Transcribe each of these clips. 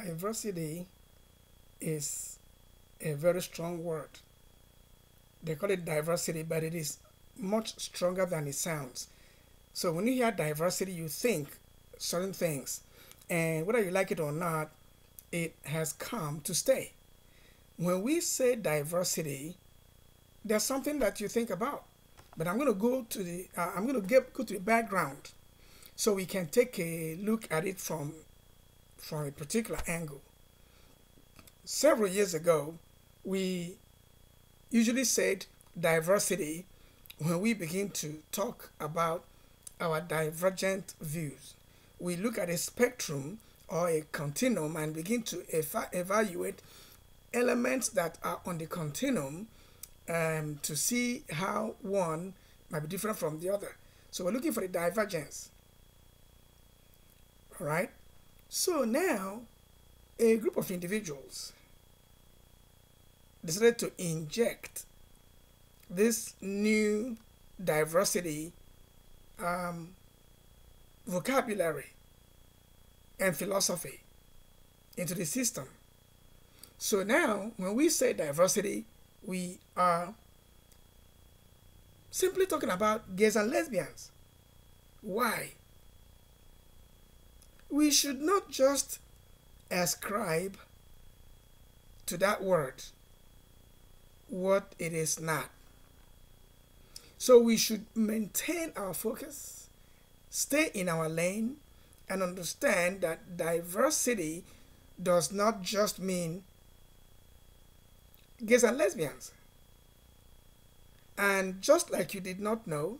Diversity is a very strong word. They call it diversity, but it is much stronger than it sounds. So when you hear diversity, you think certain things. And whether you like it or not, it has come to stay. When we say diversity, there's something that you think about. But I'm going to go to go to the background so we can take a look at it from a particular angle. Several years ago, we usually said diversity when we begin to talk about our divergent views. We look at a spectrum or a continuum and begin to evaluate elements that are on the continuum to see how one might be different from the other. So we're looking for the divergence. All right. So now a group of individuals decided to inject this new diversity vocabulary and philosophy into the system. So now when we say diversity, we are simply talking about gays and lesbians. Why? We should not just ascribe to that word what it is not. So we should maintain our focus, stay in our lane, and understand that diversity does not just mean gays and lesbians. And just like you did not know,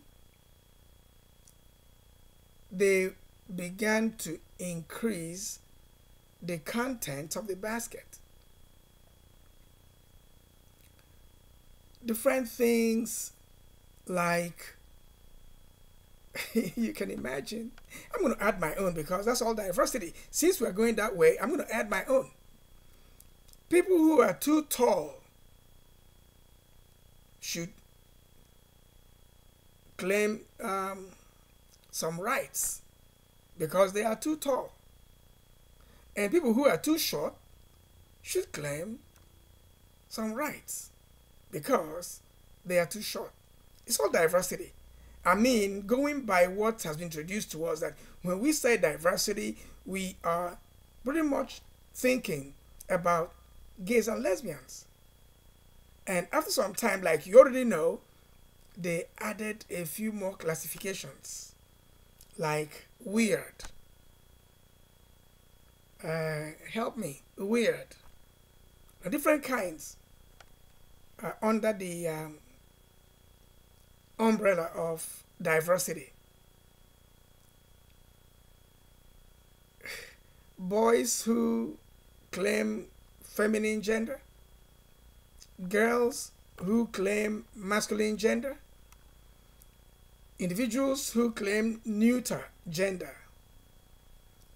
they began to increase the content of the basket. Different things like, you can imagine, I'm going to add my own because that's all diversity. Since we're going that way, I'm going to add my own. People who are too tall should claim some rights because they are too tall. And people who are too short should claim some rights because they are too short. It's all diversity. I mean, going by what has been introduced to us, that when we say diversity, we are pretty much thinking about gays and lesbians. And after some time, like you already know, they added a few more classifications, like weird. Help me, weird. Different kinds under the umbrella of diversity. Boys who claim feminine gender, girls who claim masculine gender, individuals who claim neuter gender,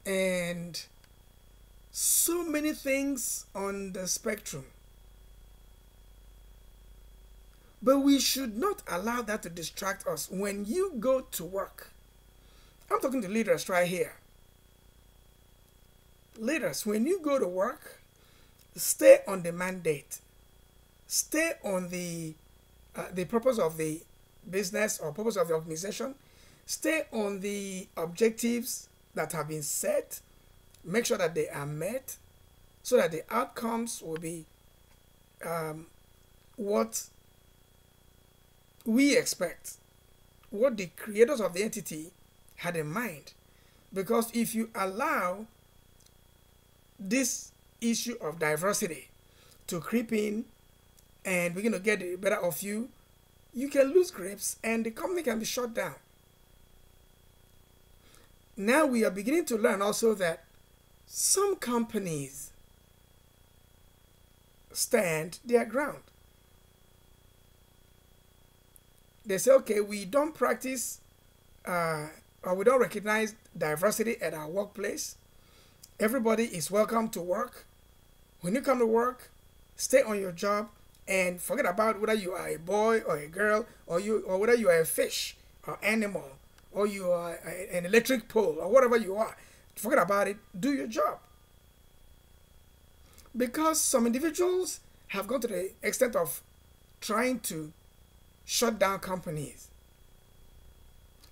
and so many things on the spectrum. But we should not allow that to distract us. When you go to work, I'm talking to leaders right here. Leaders, when you go to work, stay on the mandate. Stay on the purpose of the business or purpose of the organization. Stay on the objectives that have been set. Make sure that they are met so that the outcomes will be what we expect, what the creators of the entity had in mind. Because if you allow this issue of diversity to creep in and begin to get the better of you, you can lose grips and the company can be shut down. Now we are beginning to learn also that some companies stand their ground. They say, okay, we don't practice or we don't recognize diversity at our workplace. Everybody is welcome to work. When you come to work, stay on your job and forget about whether you are a boy or a girl or whether you are a fish or animal or you are an electric pole or whatever you are. Forget about it. Do your job. Because some individuals have gone to the extent of trying to shut down companies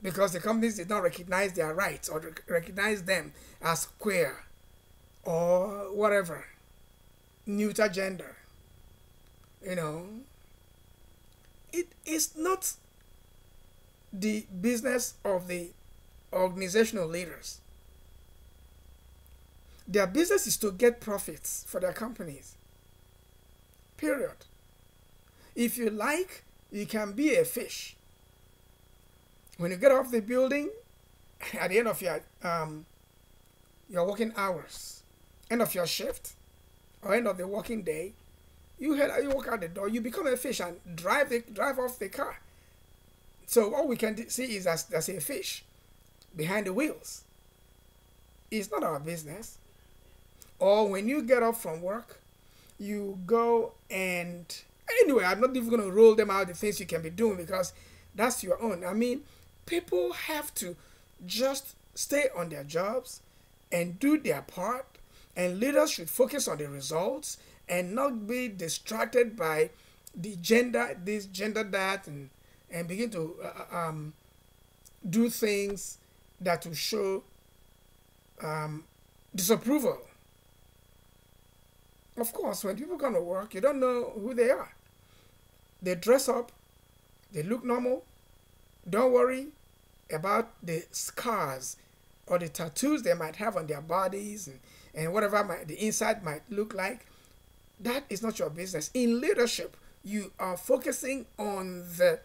because the companies did not recognize their rights or recognize them as queer or whatever, neuter gender. You know, it is not the business of the organizational leaders. Their business is to get profits for their companies. Period. If you like, you can be a fish. When you get off the building, at the end of your working hours, end of your shift, or end of the working day, you walk out the door, you become a fish and drive off the car. So all we can see is as a fish behind the wheels. It's not our business. Or when you get up from work, you go and anyway, I'm not even going to roll them out the things you can be doing because that's your own. I mean, people have to just stay on their jobs and do their part, and leaders should focus on the results and not be distracted by the gender this, gender that, and begin to do things that will show disapproval. Of course, when people come to work, you don't know who they are. They dress up, they look normal. Don't worry about the scars or the tattoos they might have on their bodies and whatever the inside might look like. That is not your business. In leadership, you are focusing on the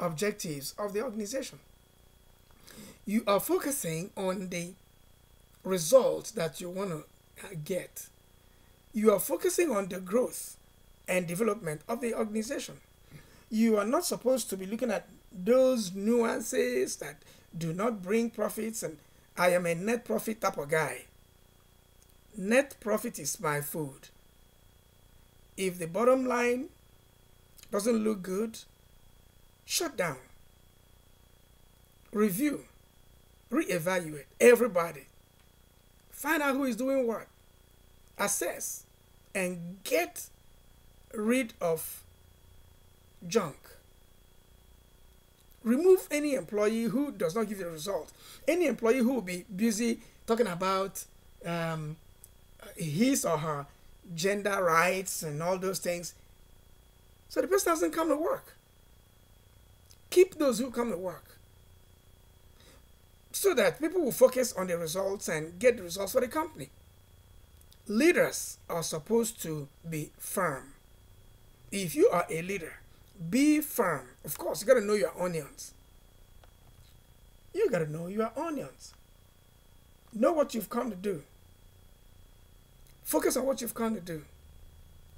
objectives of the organization. You are focusing on the results that you want to get. You are focusing on the growth and development of the organization. You are not supposed to be looking at those nuances that do not bring profits, and I am a net profit type of guy. Net profit is my food. If the bottom line doesn't look good, shut down. Review. Reevaluate. Everybody. Find out who is doing what. Assess. And get rid of junk. Remove any employee who does not give the result. Any employee who will be busy talking about his or her gender rights and all those things. So the person doesn't come to work. Keep those who come to work, so that people will focus on the results and get the results for the company. Leaders are supposed to be firm. If you are a leader, be firm. Of course, you got to know your onions. You got to know your onions. Know what you've come to do. Focus on what you've come to do.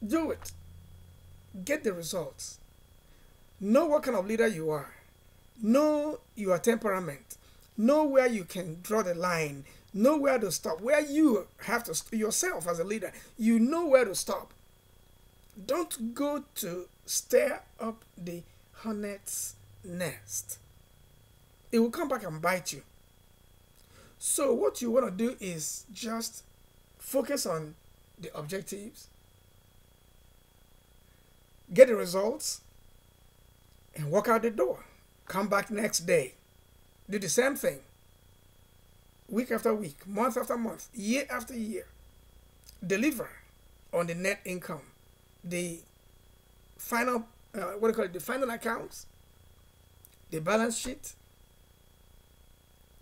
Do it. Get the results. Know what kind of leader you are. Know your temperament. Know where you can draw the line. Know where to stop. Where you have to, yourself as a leader, you know where to stop. Don't go to stir up the hornet's nest. It will come back and bite you. So what you want to do is just focus on the objectives, get the results, and walk out the door. Come back next day. Do the same thing. Week after week, month after month, year after year. Deliver on the net income, the final, the final accounts, the balance sheet,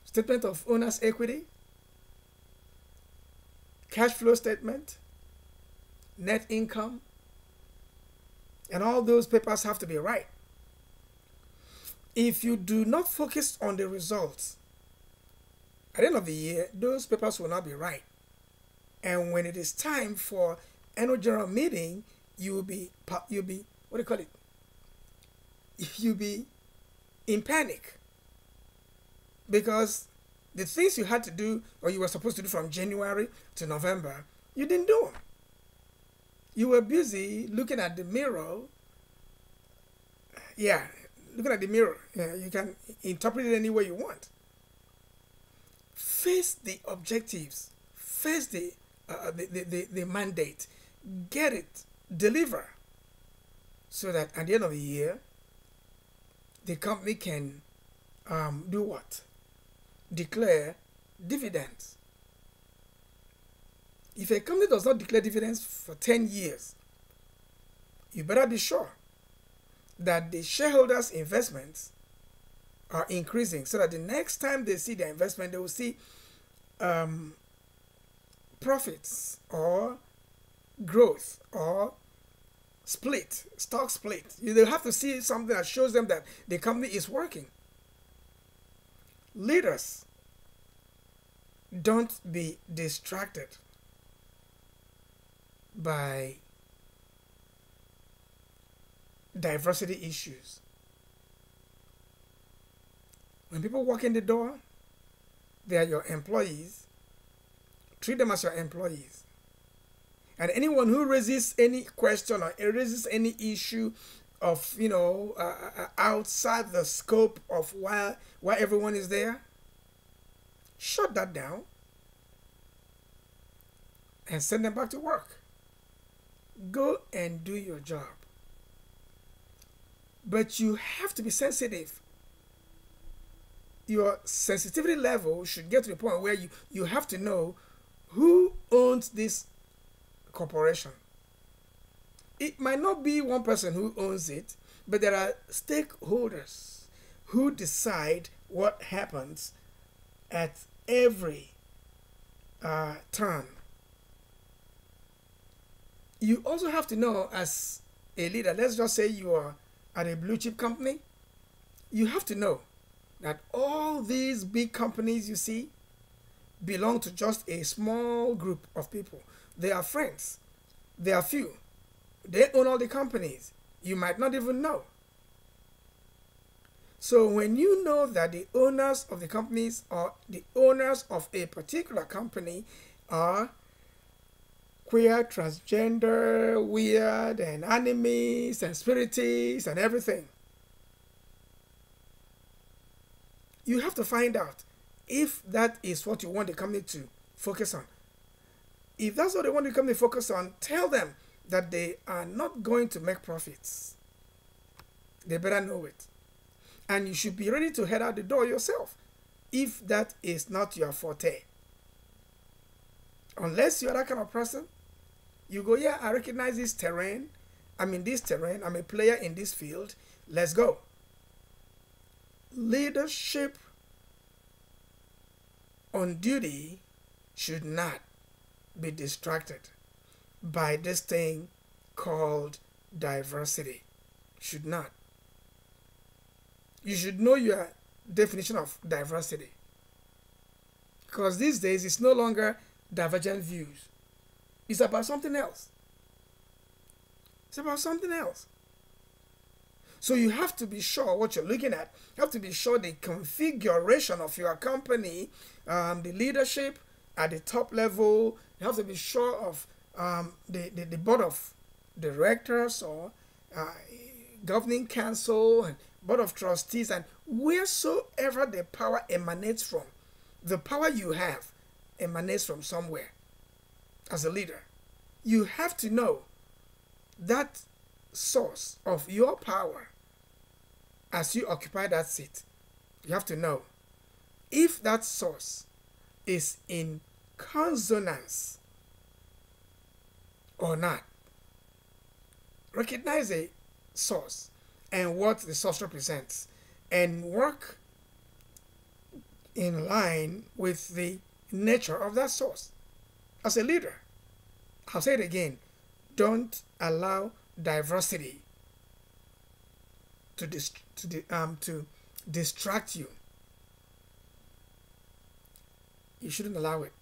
statement of owner's equity, cash flow statement, net income, and all those papers have to be right. If you do not focus on the results, at the end of the year, those papers will not be right. And when it is time for annual general meeting, you'll be you'll be in panic, because the things you had to do or you were supposed to do from January to November, you didn't do them. You were busy looking at the mirror. Yeah, looking at the mirror. Yeah, you can interpret it any way you want. Face the objectives. Face the mandate. get it, deliver, so that at the end of the year, the company can do what? Declare dividends. If a company does not declare dividends for 10 years, you better be sure that the shareholders' investments are increasing, so that the next time they see their investment, they will see profits or growth or stock split. They'll have to see something that shows them that the company is working. Leaders, don't be distracted by diversity issues. When people walk in the door, they are your employees. Treat them as your employees. And anyone who raises any question or raises any issue of, outside the scope of why everyone is there, shut that down and send them back to work. Go and do your job. But you have to be sensitive. Your sensitivity level should get to the point where you have to know who owns this corporation. It might not be one person who owns it, but there are stakeholders who decide what happens at every turn. You also have to know, as a leader, let's just say you are at a blue chip company, you have to know that all these big companies you see belong to just a small group of people. They are friends. They are few. They own all the companies. You might not even know. So when you know that the owners of the companies or the owners of a particular company are queer, transgender, weird, and animists, and spiritists, and everything, you have to find out if that is what you want the company to focus on. If that's what they want the company to focus on, tell them that they are not going to make profits. They better know it. And you should be ready to head out the door yourself if that is not your forte. Unless you're that kind of person, you go, yeah, I recognize this terrain. I'm in this terrain. I'm a player in this field. Let's go. Leadership on duty should not be distracted by this thing called diversity. Should not. You should know your definition of diversity. Because these days it's no longer divergent views. It's about something else. It's about something else. So you have to be sure what you're looking at. You have to be sure the configuration of your company, the leadership at the top level. You have to be sure of the board of directors or governing council and board of trustees, and wheresoever the power emanates from. The power you have emanates from somewhere. As a leader, you have to know that source of your power as you occupy that seat. You have to know if that source is in consonance or not. Recognize a source and what the source represents, and work in line with the nature of that source. As a leader, I'll say it again, don't allow diversity to distract you. You shouldn't allow it.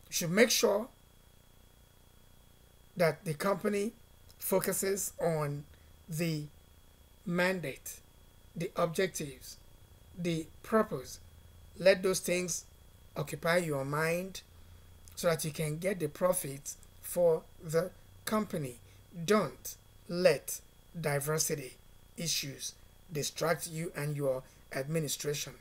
You should make sure that the company focuses on the mandate, the objectives, the purpose. Let those things occupy your mind so that you can get the profits for the company. Don't let diversity issues distract you and your administration.